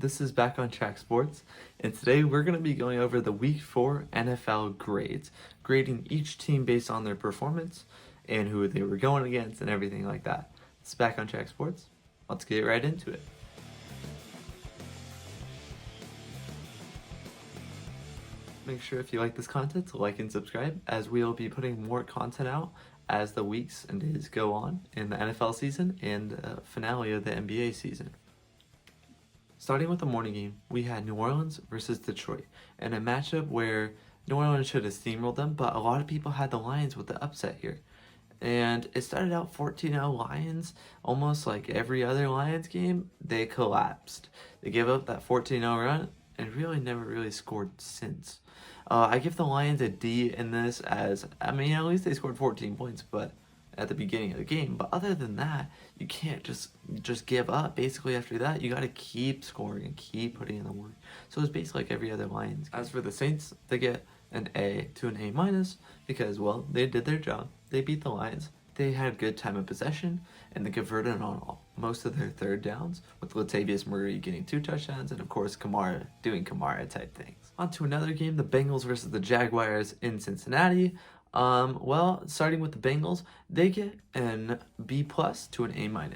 This is Back on Track Sports, and today we're going to be going over the Week 4 NFL grades, grading each team based on their performance and who they were going against and everything like that. It's Back on Track Sports. Let's get right into it. Make sure if you like this content to like and subscribe, as we'll be putting more content out as the weeks and days go on in the NFL season and finale of the NBA season. Starting with the morning game, we had New Orleans versus Detroit, and a matchup where New Orleans should have steamrolled them, but a lot of people had the Lions with the upset here. And it started out 14-0 Lions, almost like every other Lions game, they collapsed. They gave up that 14-0 run and really never really scored since. I give the Lions a D in this as, at least they scored 14 points, but at the beginning of the game. But other than that, you can't just give up. Basically, after that, you got to keep scoring and keep putting in the work. So it's basically like every other Lions. As for the Saints, they get an A to an A- because, well, they did their job. They beat the Lions. They had good time of possession, and they converted on most of their third downs, with Latavius Murray getting 2 touchdowns, and of course Kamara doing Kamara type things. On to another game, the Bengals versus the Jaguars in Cincinnati. Starting with the Bengals, they get an B+ to an A-.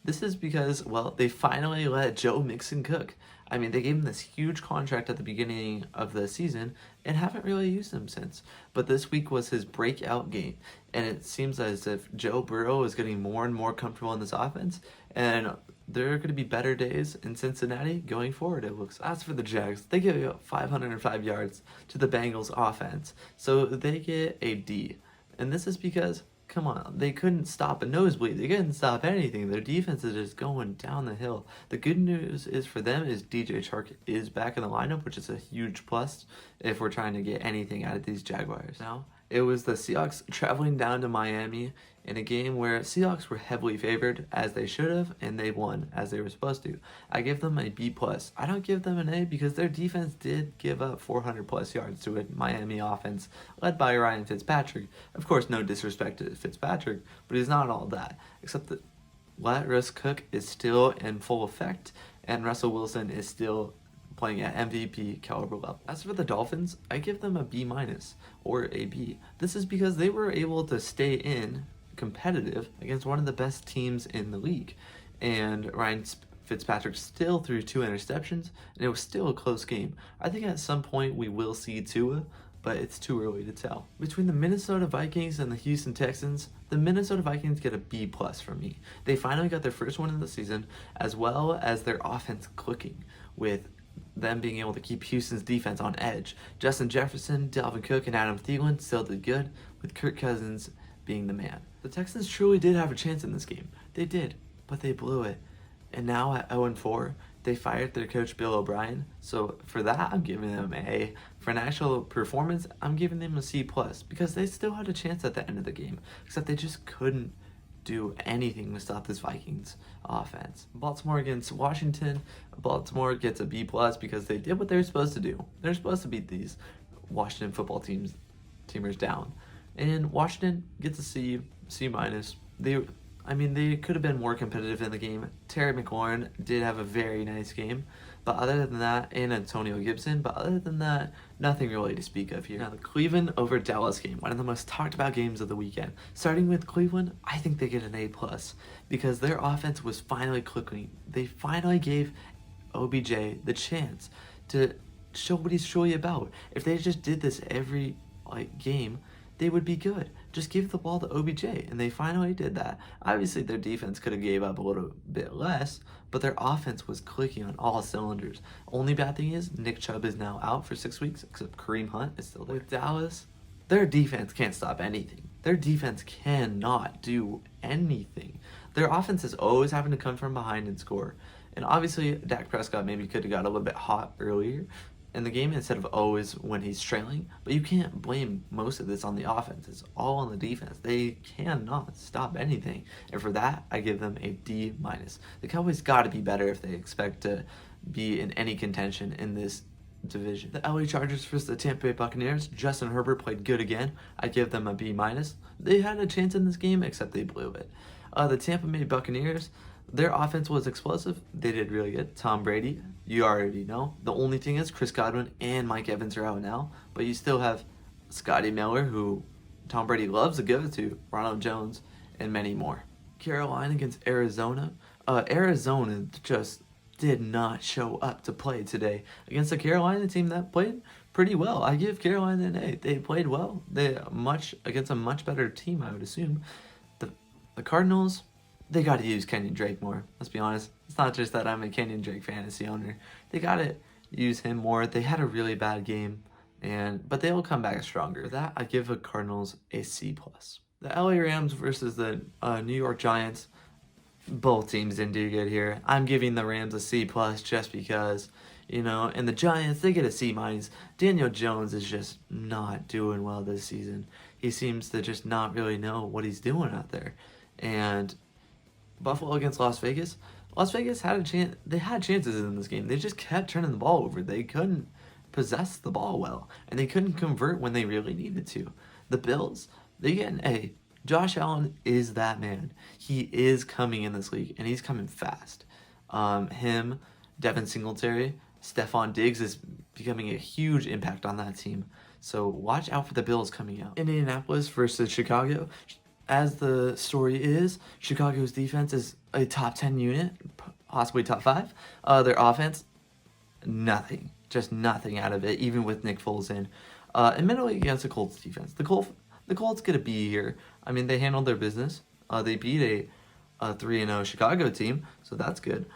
This is because, well, they finally let Joe Mixon cook. They gave him this huge contract at the beginning of the season and haven't really used him since. But this week was his breakout game, and it seems as if Joe Burrow is getting more and more comfortable in this offense, and there are going to be better days in Cincinnati going forward, it looks. As for the Jags, they give up 505 yards to the Bengals offense, so they get a D. And this is because, come on, they couldn't stop a nosebleed. They couldn't stop anything. Their defense is just going down the hill. The good news is for them is DJ Chark is back in the lineup, which is a huge plus if we're trying to get anything out of these Jaguars. Now, it was the Seahawks traveling down to Miami in a game where Seahawks were heavily favored, as they should have, and they won as they were supposed to. I give them a B+. I don't give them an A because their defense did give up 400+ yards to a Miami offense led by Ryan Fitzpatrick. Of course, no disrespect to Fitzpatrick, but he's not all that, except that let Russ cook is still in full effect, and Russell Wilson is still playing at MVP caliber level. As for the Dolphins, I give them a B- or a B. This is because they were able to stay in competitive against one of the best teams in the league. And Ryan Fitzpatrick still threw 2 interceptions, and it was still a close game. I think at some point we will see Tua, but it's too early to tell. Between the Minnesota Vikings and the Houston Texans, the Minnesota Vikings get a B+ from me. They finally got their first one in the season, as well as their offense clicking, with them being able to keep Houston's defense on edge. Justin Jefferson, Dalvin Cook, and Adam Thielen still did good, with Kirk Cousins being the man. The Texans truly did have a chance in this game. They did, but they blew it. And now at 0-4, they fired their coach Bill O'Brien. So for that, I'm giving them an A. For an actual performance, I'm giving them a C+, because they still had a chance at the end of the game, except they just couldn't do anything to stop this Vikings offense. Baltimore against Washington. Baltimore gets a B+ because they did what they were supposed to do. They're supposed to beat these Washington football teamers down. And Washington gets a C-. They could have been more competitive in the game. Terry McLaurin did have a very nice game, but other than that, and Antonio Gibson, but other than that, nothing really to speak of here. Now, the Cleveland over Dallas game, one of the most talked about games of the weekend. Starting with Cleveland, I think they get an A+, because their offense was finally clicking. They finally gave OBJ the chance to show what he's truly about. If they just did this every game, they would be good. Just give the ball to OBJ, and they finally did that. Obviously, their defense could have gave up a little bit less, but their offense was clicking on all cylinders. Only bad thing is Nick Chubb is now out for 6 weeks, except Kareem Hunt is still there. With Dallas, their defense can't stop anything. Their defense cannot do anything. Their offense is always having to come from behind and score. And obviously, Dak Prescott maybe could have got a little bit hot earlier in the game instead of always when he's trailing, but you can't blame most of this on the offense. It's all on the defense. They cannot stop anything, and for that, I give them a D-. The Cowboys got to be better if they expect to be in any contention in this division. The LA Chargers versus the Tampa Bay Buccaneers. Justin Herbert played good again. I give them a B-. They had a chance in this game, except they blew it. The Tampa Bay Buccaneers, Their offense was explosive. They did really good. Tom Brady, you already know. The only thing is Chris Godwin and Mike Evans are out now, but you still have Scotty Miller, who Tom Brady loves to give it to, Ronald Jones, and many more. Carolina against Arizona. Arizona just did not show up to play today against a Carolina team that played pretty well. I give Carolina an A. They played well. They against a much better team, I would assume. The Cardinals, they got to use Kenyon Drake more. Let's be honest. It's not just that I'm a Kenyon Drake fantasy owner. They got to use him more. They had a really bad game, but they'll come back stronger. For that, I give the Cardinals a C+. The LA Rams versus the New York Giants. Both teams didn't do good here. I'm giving the Rams a C+ just because, and the Giants, they get a C-. Daniel Jones is just not doing well this season. He seems to just not really know what he's doing out there. And Buffalo against Las Vegas. Las Vegas had a chance. They had chances in this game. They just kept turning the ball over. They couldn't possess the ball well, and they couldn't convert when they really needed to. The Bills, they get an A. Josh Allen is that man. He is coming in this league, and he's coming fast. Him, Devin Singletary, Stephon Diggs is becoming a huge impact on that team. So watch out for the Bills coming out. Indianapolis versus Chicago. As the story is, Chicago's defense is a top 10 unit, possibly top 5. Their offense, nothing. Just nothing out of it, even with Nick Foles in. Admittedly against the Colts defense. The Colts get a B here. I mean, they handled their business. They beat a 3-0 Chicago team, so that's good.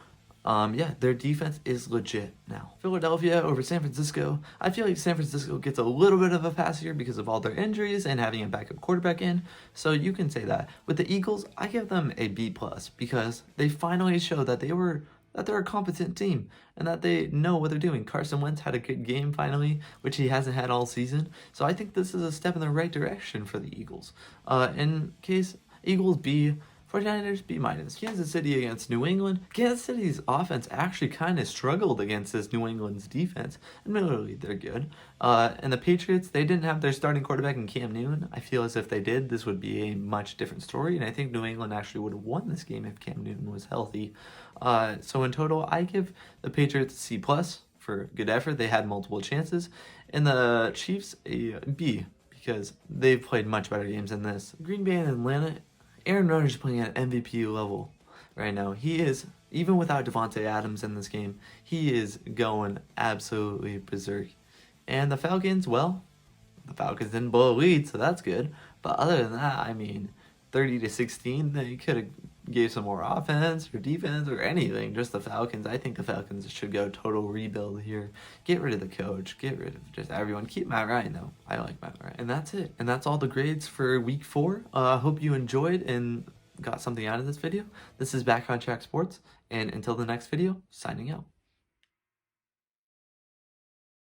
Their defense is legit now. Philadelphia over San Francisco. I feel like San Francisco gets a little bit of a pass here because of all their injuries and having a backup quarterback in. So you can say that. With the Eagles, I give them a B+ because they finally showed that they're a competent team and that they know what they're doing. Carson Wentz had a good game finally, which he hasn't had all season. So I think this is a step in the right direction for the Eagles. In case Eagles B, 49ers B-. Kansas City against New England. Kansas City's offense actually kind of struggled against this New England's defense. Admittedly, they're good. And the Patriots, they didn't have their starting quarterback in Cam Newton. I feel as if they did, this would be a much different story. And I think New England actually would have won this game if Cam Newton was healthy. So in total, I give the Patriots a C+ for good effort. They had multiple chances. And the Chiefs a B because they've played much better games than this. Green Bay and Atlanta. Aaron Rodgers is playing at MVP level right now. He is, even without Devontae Adams in this game, he is going absolutely berserk. And the Falcons, well, the Falcons didn't blow a lead, so that's good. But other than that, I mean, 30-16, they could have gave some more offense or defense or anything. Just the Falcons. I think the Falcons should go total rebuild here. Get rid of the coach. Get rid of just everyone. Keep Matt Ryan, though. I like Matt Ryan. And that's it. And that's all the grades for week 4. Hope you enjoyed and got something out of this video. This is Back on Track Sports. And until the next video, signing out.